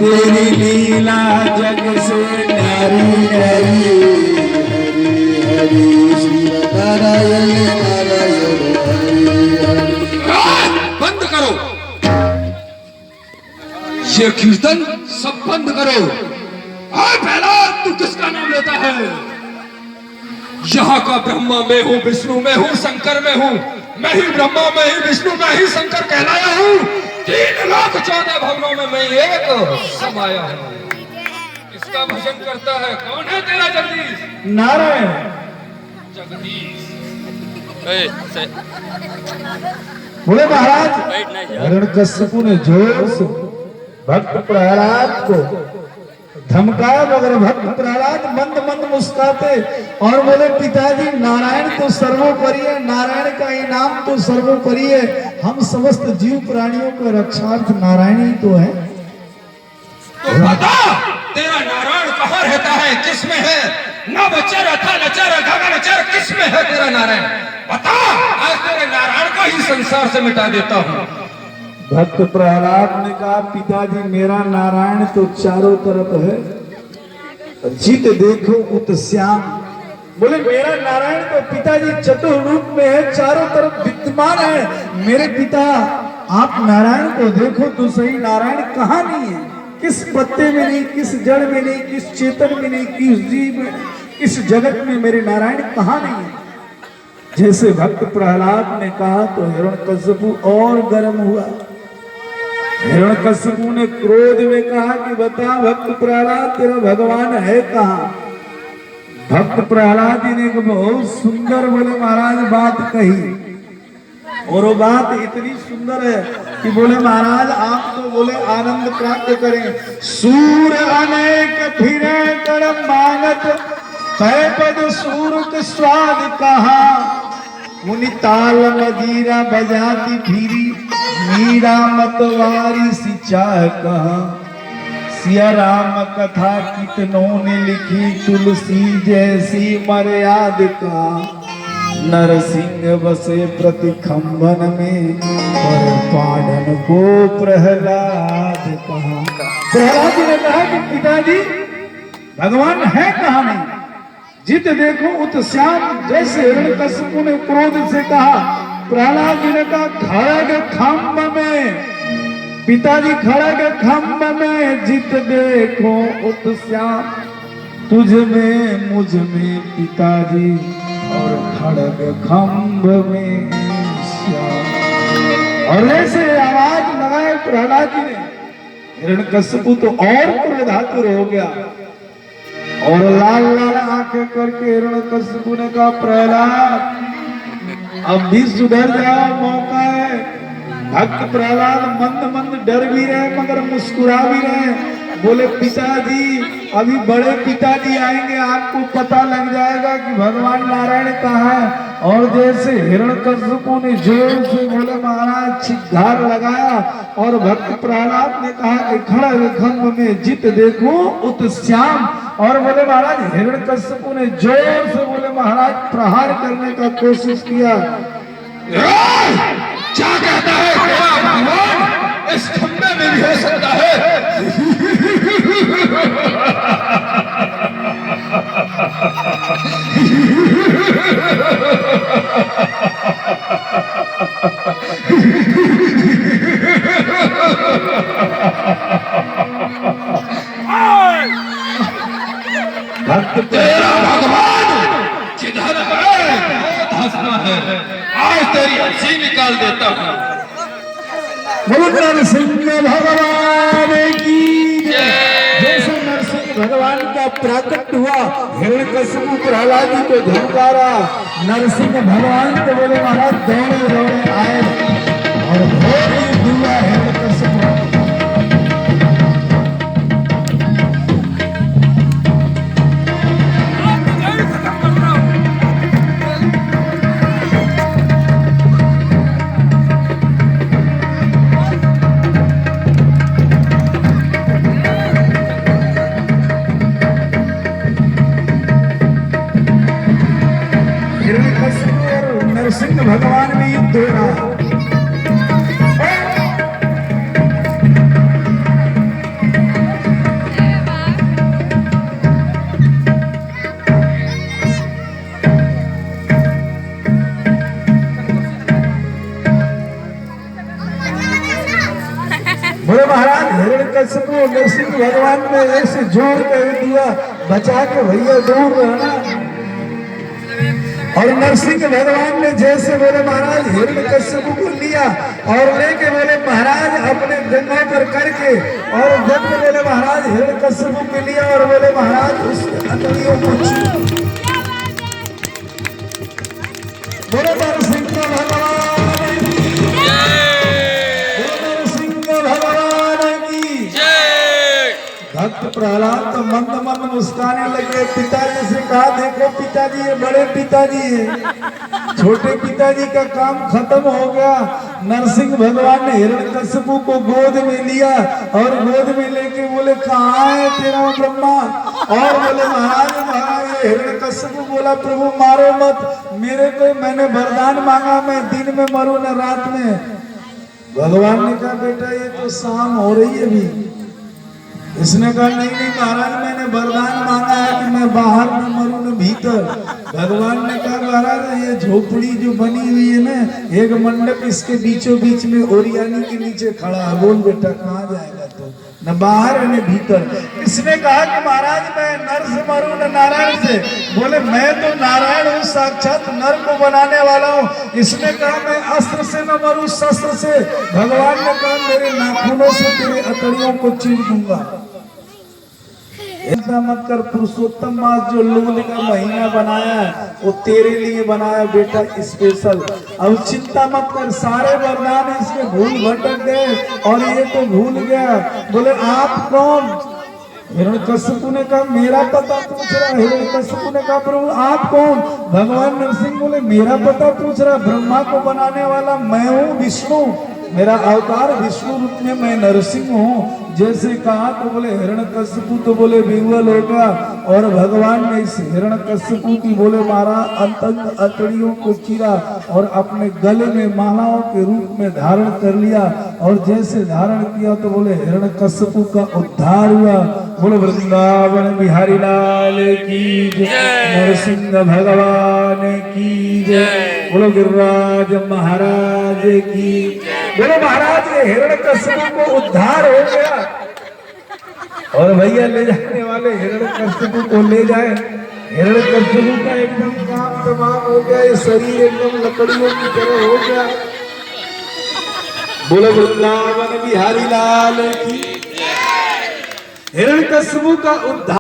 तेरी लीला जग से न्यारी न्यारी। हरि श्री नारायण नारायण बंद करो ये कीर्तन, सब बंद करो। पहला तू किसका नाम लेता है? यहाँ का ब्रह्मा मैं हूँ, विष्णु मैं हूँ, शंकर मैं हूँ। मैं ही ब्रह्मा, मैं ही विष्णु, मैं ही शंकर कहलाया हूँ। 3,14 भवनों में मैं एक समाया हूँ। इसका भजन करता है कौन है तेरा जगदीश? नारायण जगदीश। बोले महाराज, हिरण्यकश्यपु ने जोर से भक्त प्रहलाद को धमकाया, मगर भक्त प्रहलाद मंद मंद मुस्कुराते और बोले पिताजी नारायण तो सर्वोपरि है, नारायण का ही नाम तो सर्वोपरि है। हम समस्त जीव प्राणियों का रक्षार्थ नारायण ही तो है। तो बता तेरा नारायण कहाँ रहता है, किसमें है? न बच्चा रथा नचर गगन नचर, किसमें है तेरा नारायण? बता, आज तेरे नारायण का ही संसार से मिटा देता हूँ। भक्त प्रहलाद ने कहा पिताजी मेरा नारायण तो चारों तरफ है, जित देखो उत श्याम। बोले मेरा नारायण तो पिताजी चतुर रूप में है, चारों तरफ विद्यमान है। मेरे पिता आप नारायण को देखो तो सही, नारायण कहाँ नहीं है, किस पत्ते में नहीं, किस जड़ में नहीं, किस चेतन में नहीं, किस जीव में, किस जगत में मेरे नारायण कहाँ नहीं है। जैसे भक्त प्रहलाद ने कहा तो हिरण्यकश्यपु और गर्म हुआ। हिरण्यकश्यपु ने क्रोध में कहा कि बता भक्त प्रहलाद तेरा भगवान है कहाँ? भक्त प्रहलाद जी ने बहुत सुंदर बोले महाराज बात कही, और वो बात इतनी सुंदर है कि बोले महाराज आप तो बोले आनंद प्राप्त करें। सूर अनेक फिरे कर मांगत, कै पद सूर के स्वाद कहा। मुनि ताल मजीरा बजाती फिरी, मीरा मतवारी सिचा कहा। सिया राम कथा कितनों ने लिखी, तुलसी जैसी मर्याद का। नरसिंह बसे प्रतिखंबन में, पर पाडन को प्रहलाद कहा। प्रहलाद जी ने कहा कि पिताजी भगवान है कहाँ नहीं, जित देखो उत श्याम। जैसे हिरण्यकश्यपु ने क्रोध से कहा, प्रहलाद जी ने कहा खड़ग खंभ में, पिताजी खड़ग खंभ में, जित देखो उत श्याम। तुझ में मुझ में पिताजी, और खड़ग खंभ में श्याम। और ऐसे आवाज लगाए प्रहलाद जी ने। हिरण्यकश्यपु तो और क्रोधातुर हो गया और लाल लाल आंखें करके हिरण्यकश्यपु ने कहा प्रहलाद अब भी सुधर जाओ, मौका है। भक्त प्रहलाद मंद मंद डर भी रहे मगर मुस्कुरा भी रहे। बोले पिताजी अभी बड़े पिताजी आएंगे, आपको पता लग जाएगा कि भगवान नारायण कहाँ है। और जैसे हिरण्यकश्यपु ने जोर से बोले महाराज छिक्कार लगाया, और भक्त प्रहलाद ने कहा कि खड़ग खंभ में जित देखो उत श्याम। और बोले महाराज हिरण्यकश्यपु ने जोर से बोले महाराज प्रहार करने का कोशिश किया। क्या कहता है तेरा भगवान इस खंभे में भी हो सकता है? भक्त तेरा भगवान जिधर है हंसना है, आज तेरी हंसी निकाल देता हूँ। बोलो नरसिंह भगवान की जैसे नरसिंह भगवान का प्राकट हुआ, हिरण्यकश्यपु प्रहलाद जी को धमकारा। नरसिंह भगवान को बोले महाराज दौड़े दौड़े आए और घोर युद्ध हुआ। हिरण्यकश्यपु भगवान में युद्ध हो रहा। बोले महाराज हिरण्यकश्यप को नरसिंह भगवान ने ऐसे जोर कर दिया, बचा के भैया दूर रहना। और नरसिंह भगवान ने जैसे बोले महाराज हिरण्यकश्यप को लिया और लेके बोले महाराज अपने जंघों पर करके, और जब बोले महाराज हिरण्यकश्यप को लिया और बोले महाराज उस अतड़ियों को बोले नरसिंह भगवान भक्त प्रहलाद तो मंद मंद मुस्काने लगे। पिताजी से कहा देखो पिताजी ये बड़े पिताजी है, छोटे पिताजी का काम खत्म हो गया। नरसिंह भगवान ने हिरण्यकश्यप को गोद में लिया और गोद में लेके बोले कहाँ है तेरा ब्रह्मा। और बोले महाराज हिरण्यकश्यप बोला प्रभु मारो मत, मेरे को मैंने वरदान मांगा मैं दिन में मरूं न रात में। भगवान ने कहा बेटा ये तो शाम हो रही है अभी। इसने कहा नहीं नहीं महाराज मैंने वरदान मांगा है कि मैं बाहर न मरूं न भीतर। भगवान ने कहा महाराज ये झोपड़ी जो बनी हुई है ना, एक मंडप इसके बीचों बीच में ओरियानी के नीचे खड़ा है, बोल बेटा कहाँ जाएगा तो, न बाहर न भीतर। इसने कहा कि महाराज मैं नर से मरूं न नारायण से। बोले मैं तो नारायण हूँ, साक्षात नर को बनाने वाला हूँ। इसने कहा मैं अस्त्र से न मरूं शस्त्र से। भगवान ने कहा मेरे नाखूनों से तेरे अतड़ियों को चीर दूंगा। ऐसा मत कर, पुरुषोत्तम मास जो लून का महीना बनाया वो तेरे लिए बनाया बेटा स्पेशल। अब चिंता मत कर, सारे वरदान इसके भूल भटक गए और ये तो भूल गया। बोले आप कौन? हिरण्यकश्यप ने कहा मेरा पता पूछ रहा। हिरण्यकश्यप ने कहा प्रभु आप कौन? भगवान नरसिंह बोले मेरा पता पूछ रहा, ब्रह्मा को बनाने वाला मैं हूँ विष्णु, मेरा अवतार विष्णु रूप में मैं नरसिंह हूँ। जैसे कहा तो बोले हिरण्यकश्यप तो बोले विह्वल हो गया। और भगवान ने इस हिरण्यकश्यप की बोले मारा अंतंग अतड़ियों को चीरा और अपने गले में मालाओं के रूप में धारण कर लिया। और जैसे धारण किया तो बोले हिरण्यकश्यप का उद्धार हुआ। बोले वृंदावन बिहारी लाल की जय, नरसिंह भगवान की जय, बोलो गिरिराज महाराज की। बोलो महाराज ये हिरण्यकश्यप को उद्धार हो गया और भैया ले जाने वाले हिरण्यकश्यप को ले जाए। हिरण्यकश्यप का एकदम काम तमाम हो गया, ये शरीर एकदम लकड़ियों की तरह हो गया। बोलो वृंदावन बिहारी लाल की। हिरण्यकश्यप का उद्धार